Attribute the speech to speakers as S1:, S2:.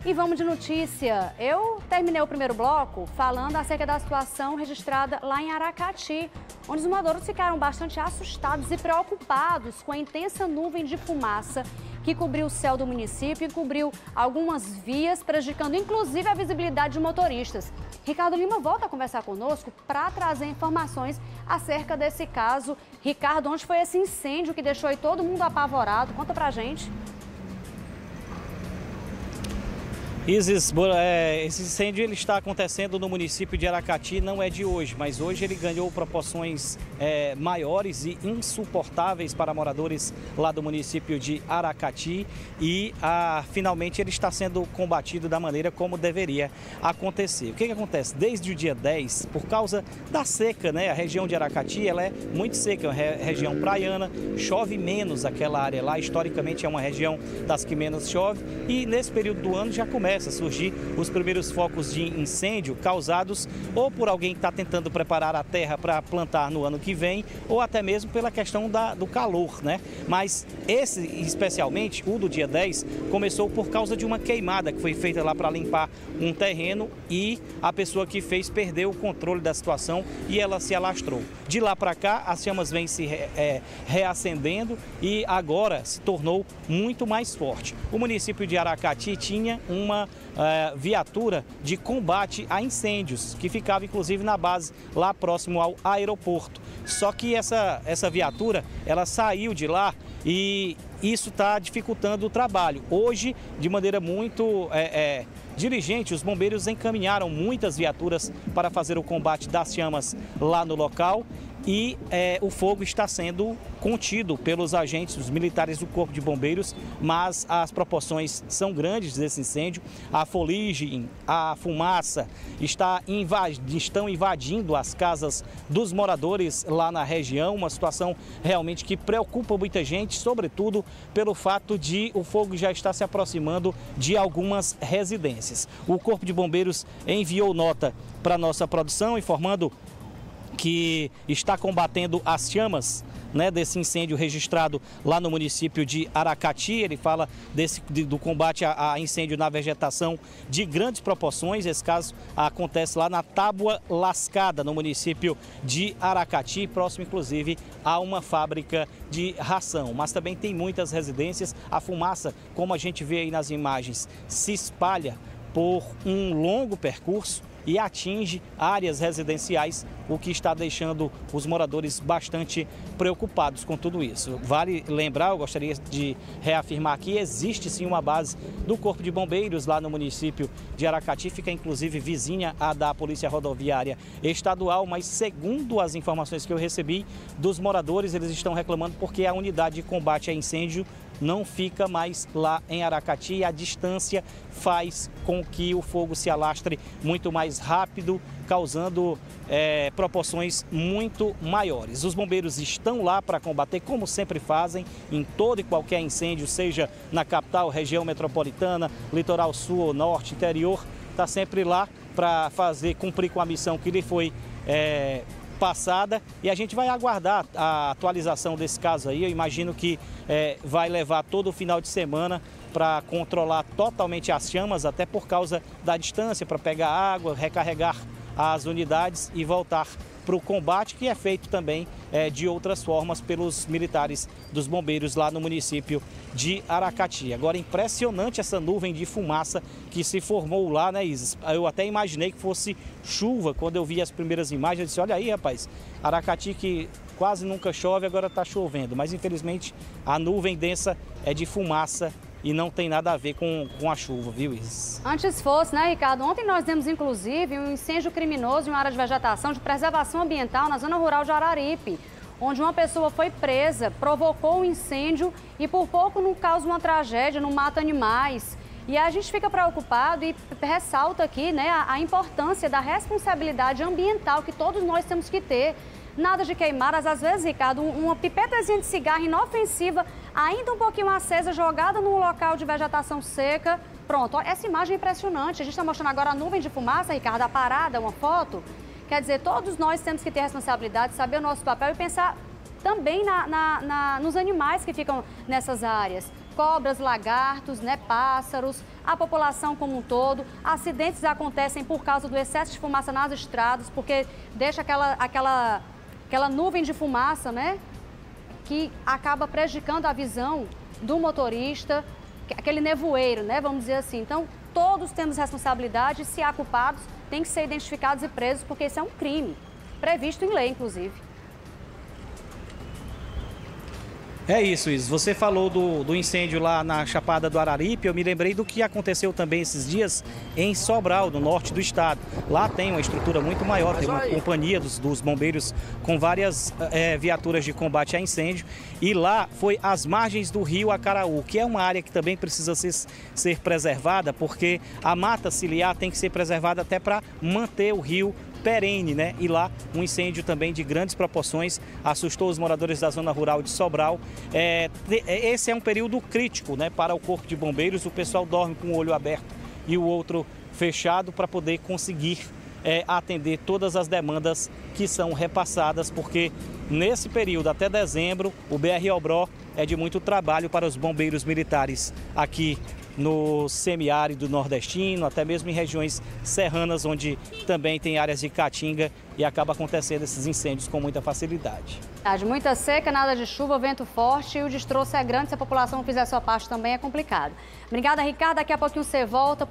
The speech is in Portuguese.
S1: E vamos de notícia. Eu terminei o primeiro bloco falando acerca da situação registrada lá em Aracati, onde os moradores ficaram bastante assustados e preocupados com a intensa nuvem de fumaça que cobriu o céu do município e cobriu algumas vias, prejudicando inclusive a visibilidade de motoristas. Ricardo Lima volta a conversar conosco para trazer informações acerca desse caso. Ricardo, onde foi esse incêndio que deixou aí todo mundo apavorado? Conta pra gente.
S2: Isis, esse incêndio ele está acontecendo no município de Aracati, não é de hoje, mas hoje ele ganhou proporções maiores e insuportáveis para moradores lá do município de Aracati e finalmente ele está sendo combatido da maneira como deveria acontecer. O que acontece? Desde o dia 10, por causa da seca, né? A região de Aracati ela é muito seca, é uma região praiana, chove menos aquela área lá, historicamente é uma região das que menos chove e nesse período do ano já começa a surgir os primeiros focos de incêndio causados ou por alguém que está tentando preparar a terra para plantar no ano que vem ou até mesmo pela questão do calor, né? Mas esse, especialmente, o do dia 10, começou por causa de uma queimada que foi feita lá para limpar um terreno e a pessoa que fez perdeu o controle da situação e ela se alastrou. De lá para cá, as chamas vêm se reacendendo e agora se tornou muito mais forte. O município de Aracati tinha uma viatura de combate a incêndios, que ficava inclusive na base lá próximo ao aeroporto. Só que essa viatura, ela saiu de lá e isso está dificultando o trabalho. Hoje, de maneira muito diligente, os bombeiros encaminharam muitas viaturas para fazer o combate das chamas lá no local e o fogo está sendo contido pelos agentes, os militares do Corpo de Bombeiros, mas as proporções são grandes desse incêndio. A fuligem, a fumaça estão invadindo as casas dos moradores lá na região, uma situação realmente que preocupa muita gente, sobretudo pelo fato de o fogo já estar se aproximando de algumas residências. O Corpo de Bombeiros enviou nota para a nossa produção informando que está combatendo as chamas, né, desse incêndio registrado lá no município de Aracati. Ele fala do combate a incêndio na vegetação de grandes proporções. Esse caso acontece lá na Tábua Lascada, no município de Aracati, próximo inclusive a uma fábrica de ração. Mas também tem muitas residências. A fumaça, como a gente vê aí nas imagens, se espalha por um longo percurso e atinge áreas residenciais, o que está deixando os moradores bastante preocupados com tudo isso. Vale lembrar, eu gostaria de reafirmar que existe sim uma base do Corpo de Bombeiros lá no município de Aracati, fica inclusive vizinha à da Polícia Rodoviária Estadual, mas segundo as informações que eu recebi dos moradores, eles estão reclamando porque a unidade de combate a incêndio não fica mais lá em Aracati e a distância faz com que o fogo se alastre muito mais rápido, causando proporções muito maiores. Os bombeiros estão lá para combater, como sempre fazem, em todo e qualquer incêndio, seja na capital, região metropolitana, litoral sul ou norte, interior, está sempre lá para cumprir com a missão que lhe foi passada e a gente vai aguardar a atualização desse caso aí. Eu imagino que vai levar todo o final de semana para controlar totalmente as chamas, até por causa da distância, para pegar água, recarregar as unidades e voltar para o combate, que é feito também de outras formas pelos militares dos bombeiros lá no município de Aracati. Agora, impressionante essa nuvem de fumaça que se formou lá, né, Isis? Eu até imaginei que fosse chuva quando eu vi as primeiras imagens. Eu disse, olha aí, rapaz, Aracati que quase nunca chove, agora está chovendo. Mas, infelizmente, a nuvem densa é de fumaça e não tem nada a ver com a chuva, viu, Isis?
S1: Antes fosse, né, Ricardo? Ontem nós vimos, inclusive, um incêndio criminoso em uma área de vegetação de preservação ambiental na zona rural de Araripe, onde uma pessoa foi presa, provocou um incêndio e por pouco não causa uma tragédia, não mata animais. E a gente fica preocupado e ressalta aqui, né, a importância da responsabilidade ambiental que todos nós temos que ter. Nada de queimadas, às vezes, Ricardo, uma pipetazinha de cigarro inofensiva, ainda um pouquinho acesa, jogada num local de vegetação seca. Pronto, essa imagem é impressionante. A gente está mostrando agora a nuvem de fumaça, Ricardo, a parada, uma foto. Quer dizer, todos nós temos que ter responsabilidade, saber o nosso papel e pensar também nos animais que ficam nessas áreas. Cobras, lagartos, né, pássaros, a população como um todo. Acidentes acontecem por causa do excesso de fumaça nas estradas, porque deixa aquela nuvem de fumaça, né, que acaba prejudicando a visão do motorista, aquele nevoeiro, né, vamos dizer assim. Então, todos temos responsabilidade, se há culpados, têm que ser identificados e presos, porque isso é um crime, previsto em lei, inclusive.
S2: É isso, Isis. Você falou do incêndio lá na Chapada do Araripe. Eu me lembrei do que aconteceu também esses dias em Sobral, no norte do estado. Lá tem uma estrutura muito maior, tem uma companhia dos bombeiros com várias viaturas de combate a incêndio. E lá foi às margens do rio Acaraú, que é uma área que também precisa ser preservada, porque a mata ciliar tem que ser preservada até para manter o rio perene, né? E lá um incêndio também de grandes proporções assustou os moradores da zona rural de Sobral. Esse é um período crítico, né, para o Corpo de Bombeiros. O pessoal dorme com o olho aberto e o outro fechado para poder conseguir atender todas as demandas que são repassadas, porque nesse período até dezembro o BR-Obró é de muito trabalho para os bombeiros militares aqui no semiárido nordestino, até mesmo em regiões serranas, onde também tem áreas de caatinga e acaba acontecendo esses incêndios com muita facilidade.
S1: Muita seca, nada de chuva, vento forte e o destroço é grande. Se a população não fizer a sua parte também é complicado. Obrigada, Ricardo. Daqui a pouquinho você volta.